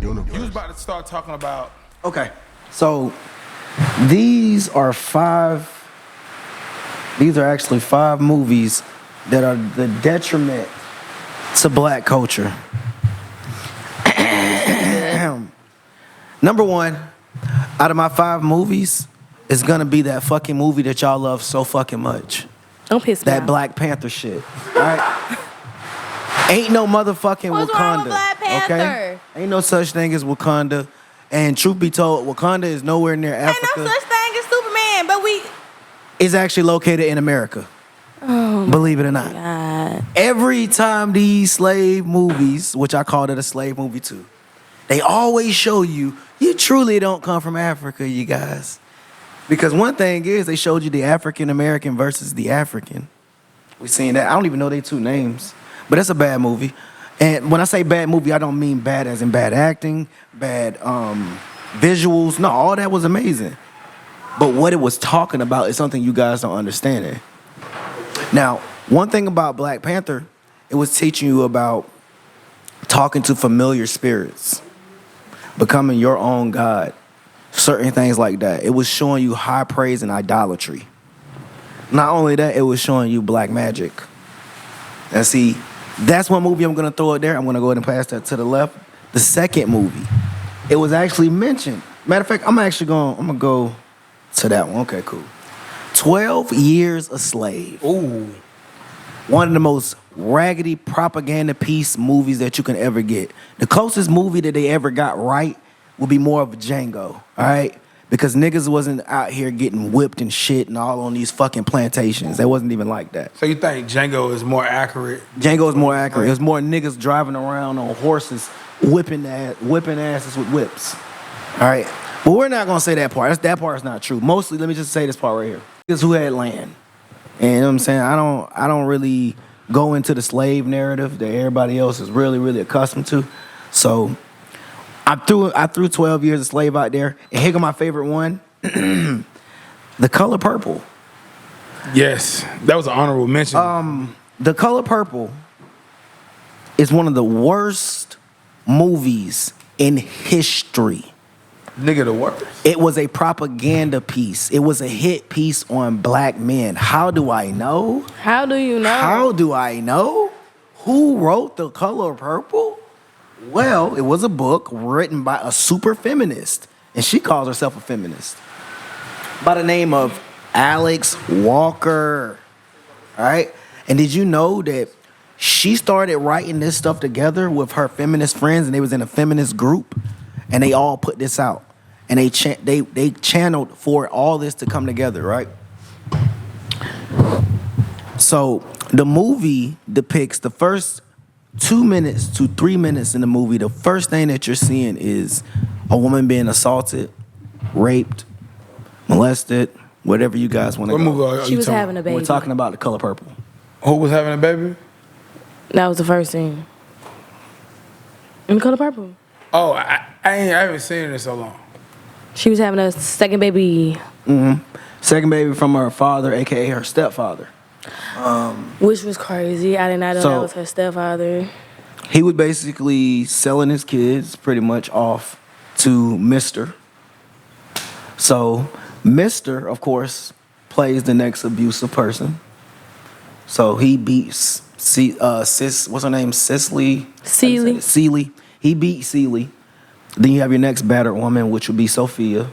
universe. You was about to start talking about. Okay, so these are actually five movies that are the detriment to black culture. Number one, out of my five movies, is gonna be that fucking movie that y'all love so fucking much. Don't piss me That off. Black Panther shit. Right? Ain't no motherfucking What's Wakanda. wrong with Black Panther? Okay? Ain't no such thing as Wakanda. And truth be told, Wakanda is nowhere near Africa. Ain't no such thing as Superman, but we. It's actually located in America. Believe it or not. God. Every time these slave movies, which I called it a slave movie too, they always show you truly don't come from Africa, you guys. Because one thing is they showed you the African American versus the African. We seen that. I don't even know their two names, but that's a bad movie. And when I say bad movie, I don't mean bad as in bad acting, bad visuals. No, all that was amazing. But what it was talking about is something you guys don't understand. Now, one thing about Black Panther, it was teaching you about talking to familiar spirits, becoming your own God, certain things like that. It was showing you high praise and idolatry. Not only that, it was showing you black magic. And see, that's one movie I'm gonna throw it there. I'm gonna go ahead and pass that to the left. The second movie, it was actually mentioned. Matter of fact, I'm gonna go to that one. Okay, cool. 12 Years a Slave. Ooh. One of the most raggedy propaganda piece movies that you can ever get. The closest movie that they ever got right would be more of a Django, all right? Because niggas wasn't out here getting whipped and shit and all on these fucking plantations. They wasn't even like that. So you think Django is more accurate? Django is more accurate. There's more niggas driving around on horses, whipping asses with whips. All right, but we're not gonna say that part. That part is not true. Mostly, let me just say this part right here. Niggas who had land. And you know what I'm saying? I don't really go into the slave narrative that everybody else is really, really accustomed to. So I threw 12 Years a Slave out there. And here go my favorite one. The Color Purple. Yes, that was an honorable mention. The Color Purple is one of the worst movies in history. Nigga, the worst. It was a propaganda piece. It was a hit piece on black men. How do I know? How do you know? How do I know? Who wrote The Color Purple? Well, it was a book written by a super feminist, and she calls herself a feminist, by the name of Alex Walker. All right? And did you know that she started writing this stuff together with her feminist friends, and they was in a feminist group, and they all put this out, and they channeled for all this to come together, right? So the movie depicts the first 2 minutes to 3 minutes in the movie. The first thing that you're seeing is a woman being assaulted, raped, molested, whatever you guys want to What go. movie are She you was talking? having a baby. We're talking about The Color Purple. Who was having a baby? That was the first scene. In The Color Purple. Oh, I haven't seen it in so long. She was having a second baby, Second baby from her father, aka her stepfather. which was crazy. I did not know So- that was her stepfather. He was basically selling his kids pretty much off to Mr. So Mr., of course, plays the next abusive person. So he beats what's her name? Cicely? Celie. Celie. He beat Celie. Then you have your next battered woman, which would be Sophia.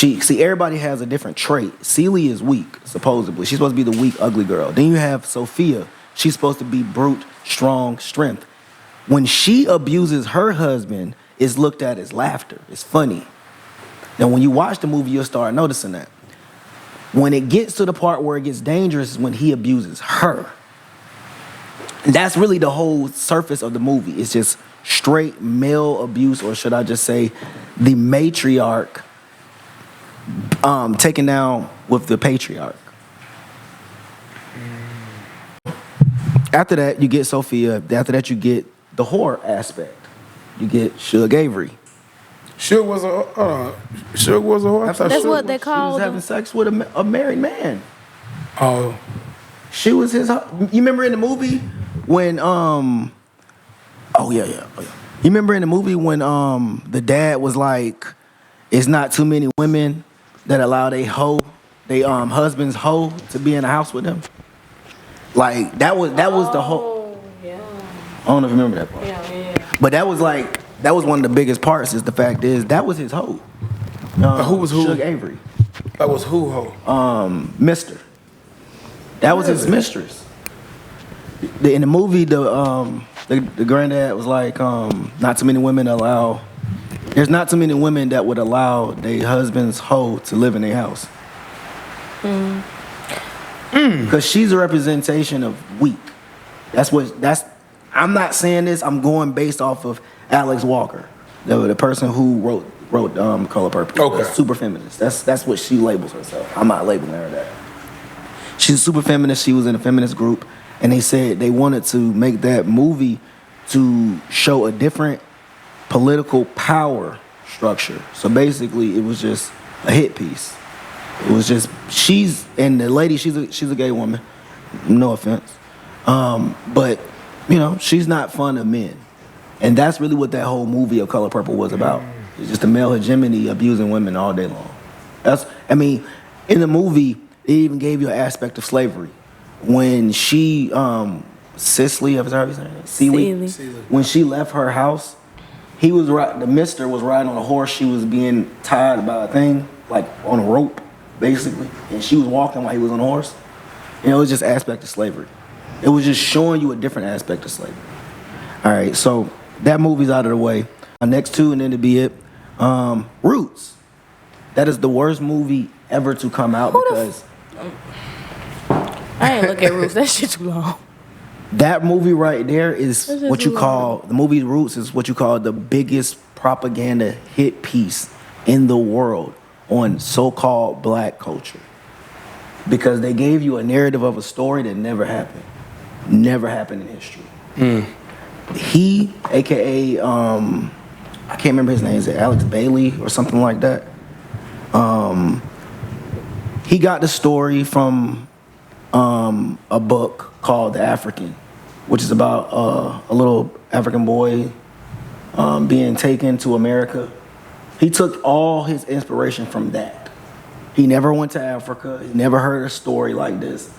Everybody has a different trait. Celie is weak, supposedly. She's supposed to be the weak, ugly girl. Then you have Sophia. She's supposed to be brute, strong, strength. When she abuses her husband, it's looked at as laughter. It's funny. Now, when you watch the movie, you'll start noticing that. When it gets to the part where it gets dangerous is when he abuses her. And that's really the whole surface of the movie. It's just straight male abuse, or should I just say the matriarch taken down with the patriarch. After that, you get Sophia. After that, you get the horror aspect. You get Suge Avery. Suge was a horse. I thought That's Suge what they She called was him. having sex with a married man. Oh, She was his. You remember in the movie when You remember in the movie when the dad was like, "It's not too many women that allow they husband's hoe to be in the house with them." Like that was the whole. Yeah. I don't know if you remember that part. Yeah. But that was one of the biggest parts. Is the fact is that was his hoe. Who was who? Suge Avery. That was who ho? Mister. That was his mistress. In the movie, the granddad was like, not too many women allow. There's not too many women that would allow their husband's hoe to live in their house. Because she's a representation of weak. I'm not saying this. I'm going based off of Alex Walker, the person who wrote Color Purple. Okay. Super feminist. That's what she labels herself. I'm not labeling her that. She's a super feminist. She was in a feminist group, and they said they wanted to make that movie to show a different political power structure. So basically, it was just a hit piece. It was just and the lady, she's a gay woman. No offense, but she's not fond of men, and that's really what that whole movie of Color Purple was about. It's just a male hegemony abusing women all day long. In the movie, it even gave you an aspect of slavery. When she, Cicely, is that how you say it? Celie. When she left her house, the mister was riding on a horse. She was being tied by a thing, like on a rope, basically. And she was walking while he was on a horse. It was just aspect of slavery. It was just showing you a different aspect of slavery. All right, so that movie's out of the way. Our next two, and then to be it, Roots. That is the worst movie ever to come out because I ain't look at Roots. That shit too long. that movie right there is This is what you too call the movie Roots is what you call the biggest propaganda hit piece in the world on so-called black culture. Because they gave you a narrative of a story that never happened. Never happened in history. He, aka I can't remember his name, is it Alex Bailey or something like that? He got the story from a book called The African, which is about a little African boy being taken to America. He took all his inspiration from that. He never went to Africa. He never heard a story like this.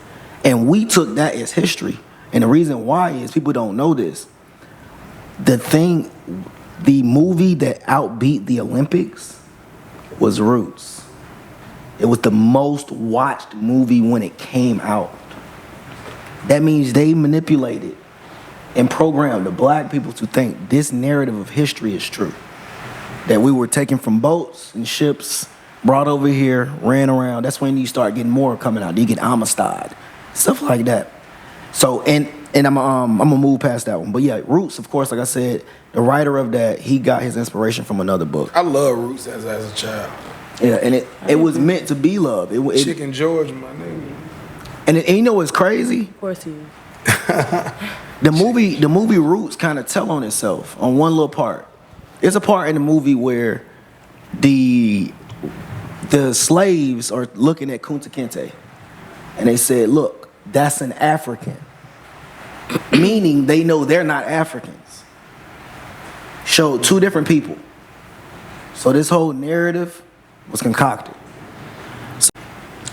And we took that as history. And the reason why is people don't know this. The movie that outbeat the Olympics was Roots. It was the most watched movie when it came out. That means they manipulated and programmed the black people to think this narrative of history is true. That we were taken from boats and ships, brought over here, ran around. That's when you start getting more coming out. You get Amistad, stuff like that. So, and I'm gonna move past that one. But yeah, Roots, of course, like I said, the writer of that, he got his inspiration from another book. I love Roots as a child. Yeah, and it was meant to be love. Chicken George, my nigga. And you know what's crazy? Of course he is. The movie Roots kind of tell on itself on one little part. There's a part in the movie where the slaves are looking at Kunta Kinte, and they said, "Look, that's an African," meaning they know they're not Africans. Showed two different people. So this whole narrative was concocted.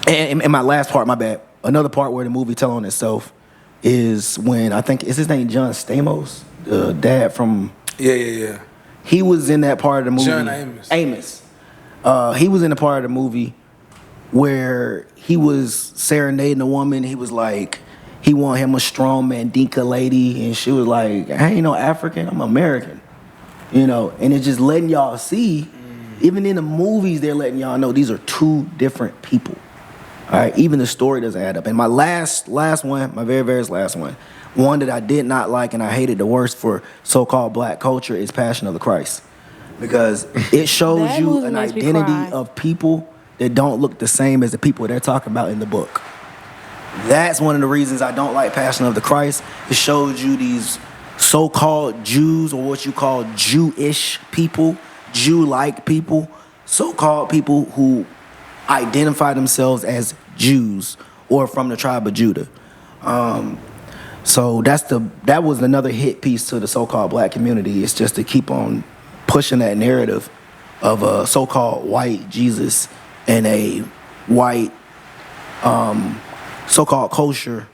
And my last part, my bad. Another part where the movie tell on itself is when I think is his name John Stamos, the dad from Yeah. He was in that part of the movie. John Amos. He was in the part of the movie where he was serenading a woman. He was like, he wanted him a strong Mandinka lady, and she was like, I ain't no African, I'm American. And it's just letting y'all see, even in the movies, they're letting y'all know these are two different people. All right, even the story doesn't add up. And my last one, my very, very last one that I did not like and I hated the worst for so-called black culture is Passion of the Christ. Because it shows That you movie an makes me identity cry. of people that don't look the same as the people they're talking about in the book. That's one of the reasons I don't like Passion of the Christ. It shows you these so-called Jews, or what you call Jewish people, Jew-like people, so-called people who identify themselves as Jews or from the tribe of Judah. So that was another hit piece to the so-called black community. It's just to keep on pushing that narrative of a so-called white Jesus and a white so-called kosher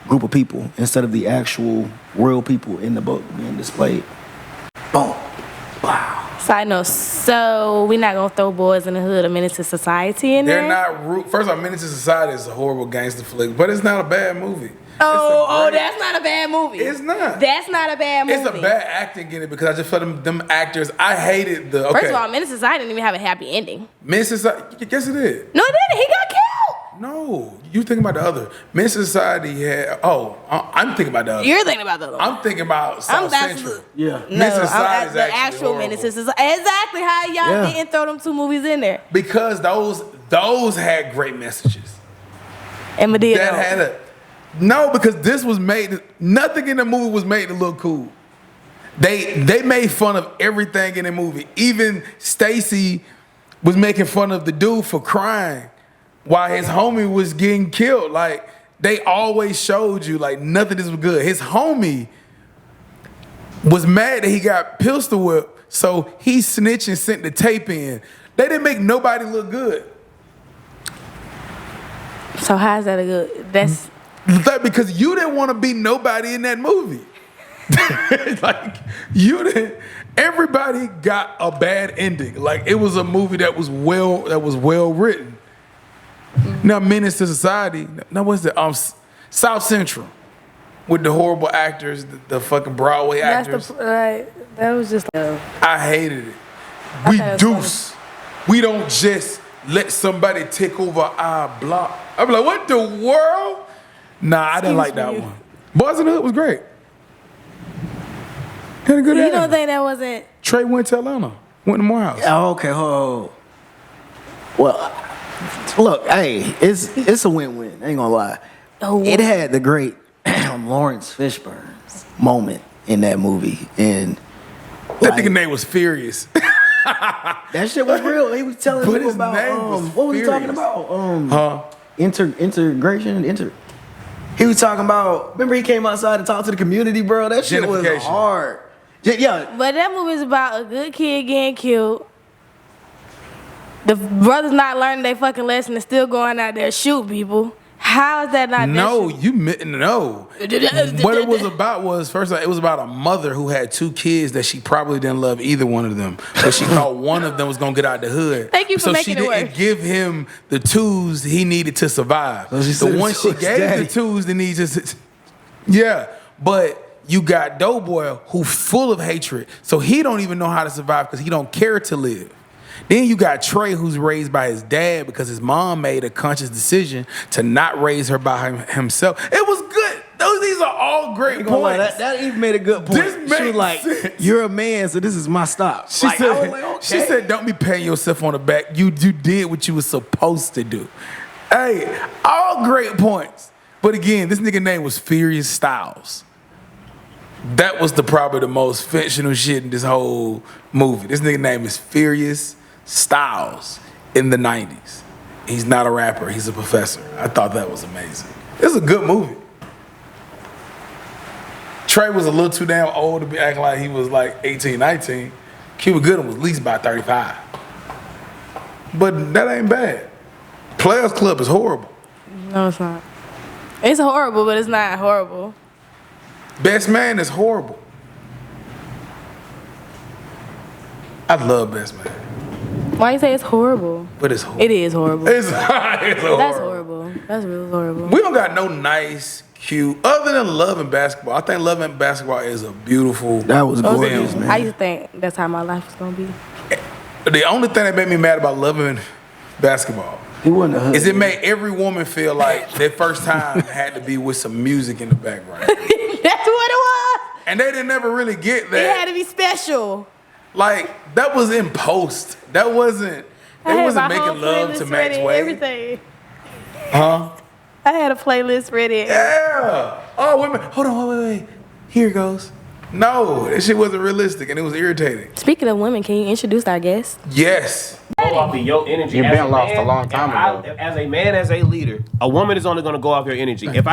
group of people instead of the actual real people in the book being displayed. Boom. Wow. Side note, so we're not gonna throw Boys in the Hood, A Menace to Society in They're there? not. First of all, Menace to Society is a horrible gangster flick, but it's not a bad movie. That's not a bad movie. It's not. That's not a bad movie. It's a bad acting in it because I just felt them actors. I hated the. Okay. First of all, Menace to Society didn't even have a happy ending. Menace to Society. Yes, it did. No, it didn't. He got killed. No, you thinking about the other. Menace to Society had. Oh, I'm thinking about the other. You're thinking about the other one. I'm thinking about South Central. Yeah. Menace to Society is the actually actual horrible. Menace to Society. Exactly how y'all Yeah. didn't throw them two movies in there. Because those had great messages. And Medea. That had a. No, because this was made. Nothing in the movie was made to look cool. They made fun of everything in the movie. Even Stacy was making fun of the dude for crying while his homie was getting killed. Like, they always showed you like nothing was good. His homie was mad that he got pistol whipped, so he snitched and sent the tape in. They didn't make nobody look good. So how's that a good? That's Because you didn't want to be nobody in that movie. Like, you didn't. Everybody got a bad ending. Like, it was a movie that was well written. Now, Menace to Society. Now, what's the South Central with the horrible actors, the fucking Broadway actors. that was just. I hated it. We thought it was deuce. We don't just let somebody take over our block. I'm like, what the world? Nah, I didn't like that one. Boys in the Hood was great. Had a good You acting. don't think that wasn't? Trey went to Atlanta. Went to Morehouse. Oh, okay. Oh. Well, look, hey, it's a win-win. I ain't gonna lie. Oh, It had the great Lawrence Fishburne's moment in that movie, and That nigga name was Furious. that shit was real. He was telling But people his about name was what was he talking Furious. about? Integration. He was talking about. Remember, he came outside to talk to the community, bro. That shit was Gentrification. hard. Yeah. But that movie is about a good kid getting killed. The brothers not learning their fucking lesson and still going out there shooting people. How is that not? No, that no. What it was about was, first of all, it was about a mother who had two kids that she probably didn't love either one of them, but she thought one of them was gonna get out the hood. Thank you for so making she it didn't worse. give him the tools he needed to survive. So she So said it once to she his gave daddy. the tools, then he just yeah. But you got Doughboy who full of hatred, so he don't even know how to survive because he don't care to live. Then you got Trey, who's raised by his dad because his mom made a conscious decision to not raise her by himself. It was good. These are all great Gonna lie, points. that even made a good point. This She was makes like, sense. "You're a man, so this is my stop." She Like, said, I was like, okay. she said, don't be patting yourself on the back. You did what you were supposed to do. Hey, all great points. But again, this nigga name was Furious Styles. That was probably the most fictional shit in this whole movie. This nigga name is Furious Styles in the 90s. He's not a rapper, he's a professor. I thought that was amazing. It's a good movie. Trey was a little too damn old to be acting like he was like 18, 19. Cuba Gooding was at least about 35. But that ain't bad. Players Club is horrible. No, it's not. It's horrible, but it's not horrible. Best Man is horrible. I love Best Man, Why you say it's horrible? but it's horrible. It is horrible. It's horrible. That's horrible. That's really horrible. We don't got no nice, cute, other than Love and Basketball. I think Love and Basketball is a beautiful. That was gorgeous, film. man. I used to think that's how my life was gonna be. The only thing that made me mad about Love and Basketball He wasn't a hood. is it made every woman feel like their first time had to be with some music in the background. That's what it was. And they didn't ever really get It that. had to be special. Like, that was in post. That wasn't, I they had wasn't my whole making love playlist to ready, Max Wade. everything. Huh? I had a playlist ready. Yeah. Oh, wait a minute. Hold on, wait. Here it goes. No, that shit wasn't realistic and it was irritating. Speaking of women, can you introduce our guest? Yes. Go off of your energy. You've As been a lost a man, long time if I- ago. As a man, as a leader, a woman is only going to go off your energy. If